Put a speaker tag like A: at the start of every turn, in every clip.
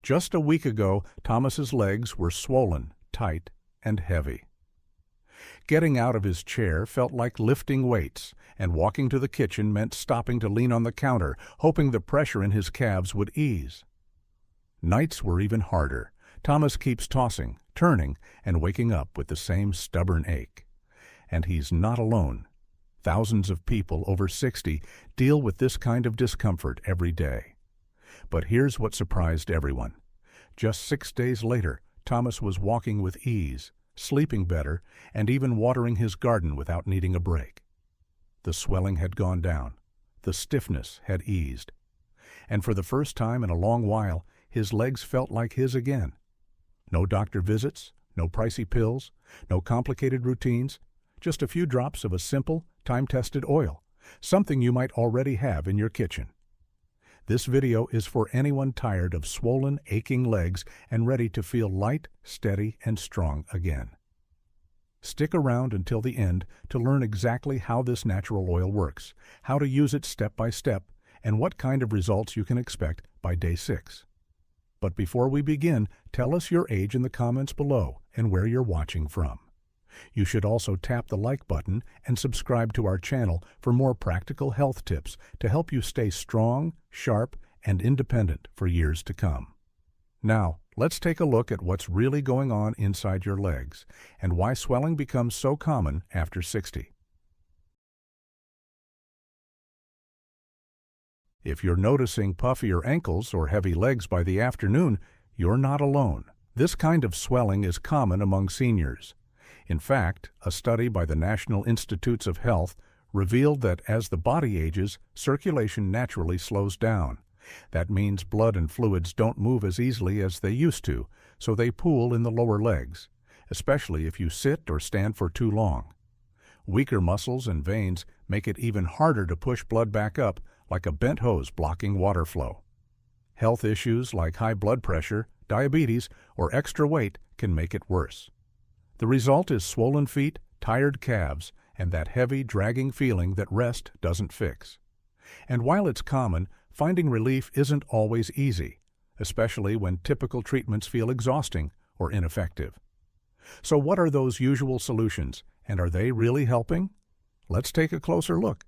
A: Just a week ago, Thomas's legs were swollen, tight, and heavy. Getting out of his chair felt like lifting weights, and walking to the kitchen meant stopping to lean on the counter, hoping the pressure in his calves would ease. Nights were even harder. Thomas keeps tossing, turning, and waking up with the same stubborn ache. And he's not alone. Thousands of people over 60 deal with this kind of discomfort every day. But here's what surprised everyone. Just 6 days later, Thomas was walking with ease, sleeping better, and even watering his garden without needing a break. The swelling had gone down. The stiffness had eased. And for the first time in a long while, his legs felt like his again. No doctor visits, no pricey pills, no complicated routines, just a few drops of a simple, time-tested oil, something you might already have in your kitchen. This video is for anyone tired of swollen, aching legs and ready to feel light, steady, and strong again. Stick around until the end to learn exactly how this natural oil works, how to use it step by step, and what kind of results you can expect by day 6. But before we begin, tell us your age in the comments below and where you're watching from. You should also tap the like button and subscribe to our channel for more practical health tips to help you stay strong, sharp, and independent for years to come. Now, let's take a look at what's really going on inside your legs and why swelling becomes so common after 60. If you're noticing puffier ankles or heavy legs by the afternoon, you're not alone. This kind of swelling is common among seniors. In fact, a study by the National Institutes of Health revealed that as the body ages, circulation naturally slows down. That means blood and fluids don't move as easily as they used to, so they pool in the lower legs, especially if you sit or stand for too long. Weaker muscles and veins make it even harder to push blood back up, like a bent hose blocking water flow. Health issues like high blood pressure, diabetes, or extra weight can make it worse. The result is swollen feet, tired calves, and that heavy, dragging feeling that rest doesn't fix. And while it's common, finding relief isn't always easy, especially when typical treatments feel exhausting or ineffective. So what are those usual solutions, and are they really helping? Let's take a closer look.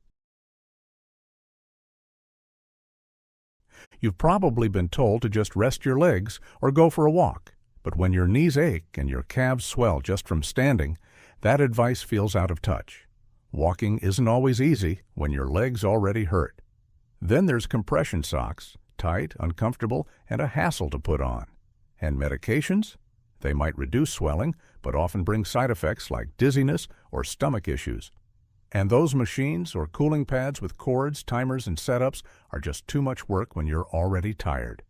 A: You've probably been told to just rest your legs or go for a walk, but when your knees ache and your calves swell just from standing, that advice feels out of touch. Walking isn't always easy when your legs already hurt. Then there's compression socks, tight, uncomfortable, and a hassle to put on. And medications? They might reduce swelling, but often bring side effects like dizziness or stomach issues. And those machines or cooling pads with cords, timers, and setups are just too much work when you're already tired.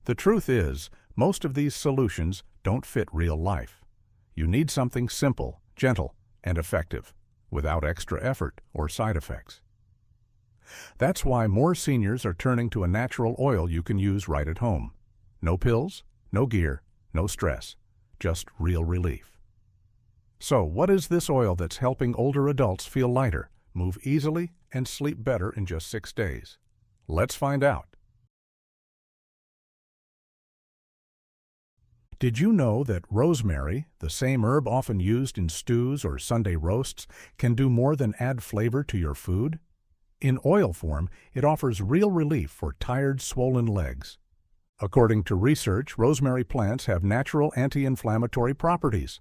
A: The truth is, most of these solutions don't fit real life. You need something simple, gentle, and effective, without extra effort or side effects. That's why more seniors are turning to a natural oil you can use right at home. No pills, no gear, no stress, just real relief. So, what is this oil that's helping older adults feel lighter, move easily, and sleep better in just 6 days? Let's find out. Did you know that rosemary, the same herb often used in stews or Sunday roasts, can do more than add flavor to your food? In oil form, it offers real relief for tired, swollen legs. According to research, rosemary plants have natural anti-inflammatory properties,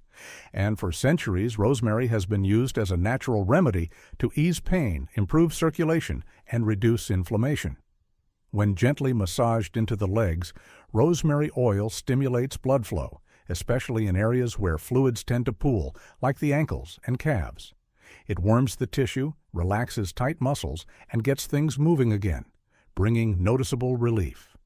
A: and for centuries rosemary has been used as a natural remedy to ease pain, improve circulation, and reduce inflammation. When gently massaged into the legs, rosemary oil stimulates blood flow, especially in areas where fluids tend to pool, like the ankles and calves. It warms the tissue, relaxes tight muscles, and gets things moving again, bringing noticeable relief.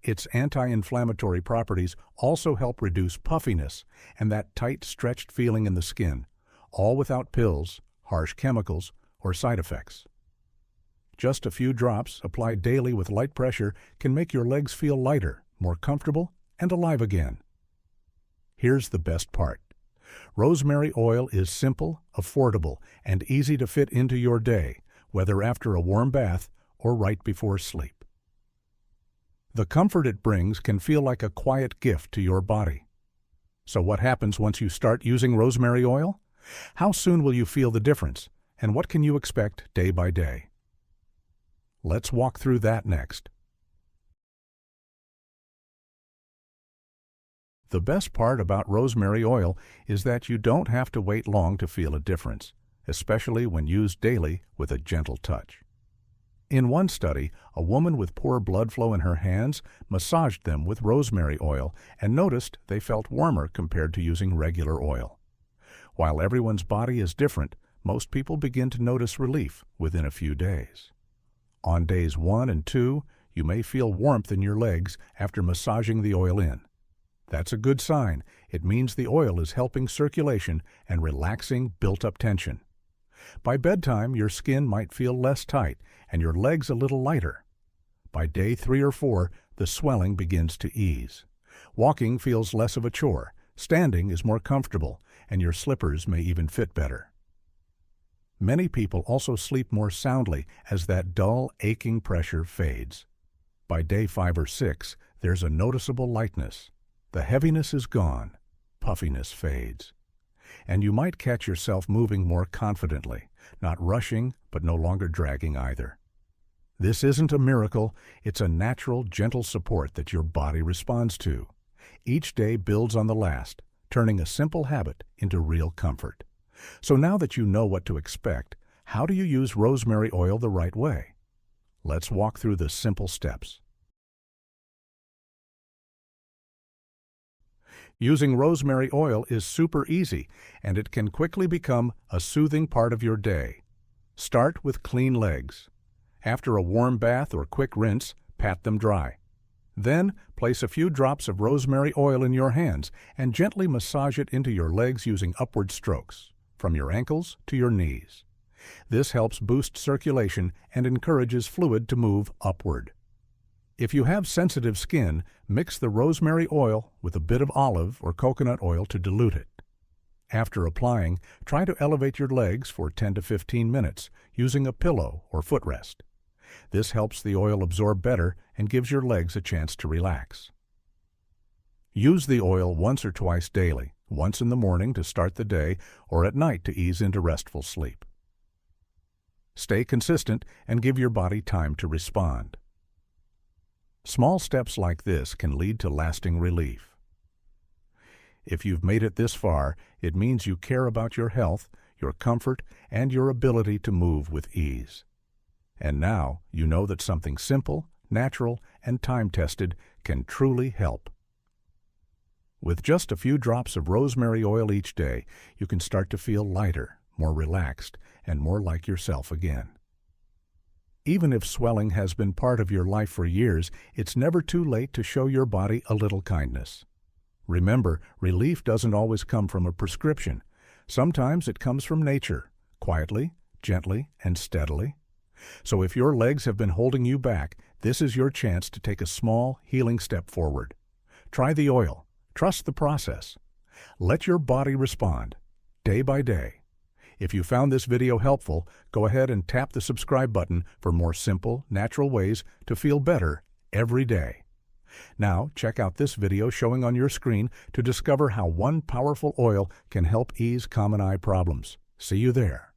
A: Its anti-inflammatory properties also help reduce puffiness and that tight, stretched feeling in the skin, all without pills, harsh chemicals, or side effects. Just a few drops applied daily with light pressure can make your legs feel lighter, more comfortable, and alive again. Here's the best part. Rosemary oil is simple, affordable, and easy to fit into your day, whether after a warm bath or right before sleep. The comfort it brings can feel like a quiet gift to your body. So what happens once you start using rosemary oil? How soon will you feel the difference, and what can you expect day by day? Let's walk through that next. The best part about rosemary oil is that you don't have to wait long to feel a difference, especially when used daily with a gentle touch. In one study, a woman with poor blood flow in her hands massaged them with rosemary oil and noticed they felt warmer compared to using regular oil. While everyone's body is different, most people begin to notice relief within a few days. On days 1 and 2, you may feel warmth in your legs after massaging the oil in. That's a good sign. It means the oil is helping circulation and relaxing built-up tension. By bedtime, your skin might feel less tight and your legs a little lighter. By day 3 or 4, the swelling begins to ease. Walking feels less of a chore, standing is more comfortable, and your slippers may even fit better. Many people also sleep more soundly as that dull, aching pressure fades. By day 5 or 6, there's a noticeable lightness. The heaviness is gone, puffiness fades. And you might catch yourself moving more confidently, not rushing, but no longer dragging either. This isn't a miracle, it's a natural, gentle support that your body responds to. Each day builds on the last, turning a simple habit into real comfort. So now that you know what to expect, how do you use rosemary oil the right way? Let's walk through the simple steps. Using rosemary oil is super easy, and it can quickly become a soothing part of your day. Start with clean legs. After a warm bath or quick rinse, pat them dry. Then, place a few drops of rosemary oil in your hands and gently massage it into your legs using upward strokes, from your ankles to your knees. This helps boost circulation and encourages fluid to move upward. If you have sensitive skin, mix the rosemary oil with a bit of olive or coconut oil to dilute it. After applying, try to elevate your legs for 10 to 15 minutes using a pillow or footrest. This helps the oil absorb better and gives your legs a chance to relax. Use the oil once or twice daily, once in the morning to start the day or at night to ease into restful sleep. Stay consistent and give your body time to respond. Small steps like this can lead to lasting relief. If you've made it this far, it means you care about your health, your comfort, and your ability to move with ease. And now you know that something simple, natural, and time-tested can truly help. With just a few drops of rosemary oil each day, you can start to feel lighter, more relaxed, and more like yourself again. Even if swelling has been part of your life for years, it's never too late to show your body a little kindness. Remember, relief doesn't always come from a prescription. Sometimes it comes from nature, quietly, gently, and steadily. So if your legs have been holding you back, this is your chance to take a small, healing step forward. Try the oil. Trust the process. Let your body respond, day by day. If you found this video helpful, go ahead and tap the subscribe button for more simple, natural ways to feel better every day. Now, check out this video showing on your screen to discover how one powerful oil can help ease common eye problems. See you there.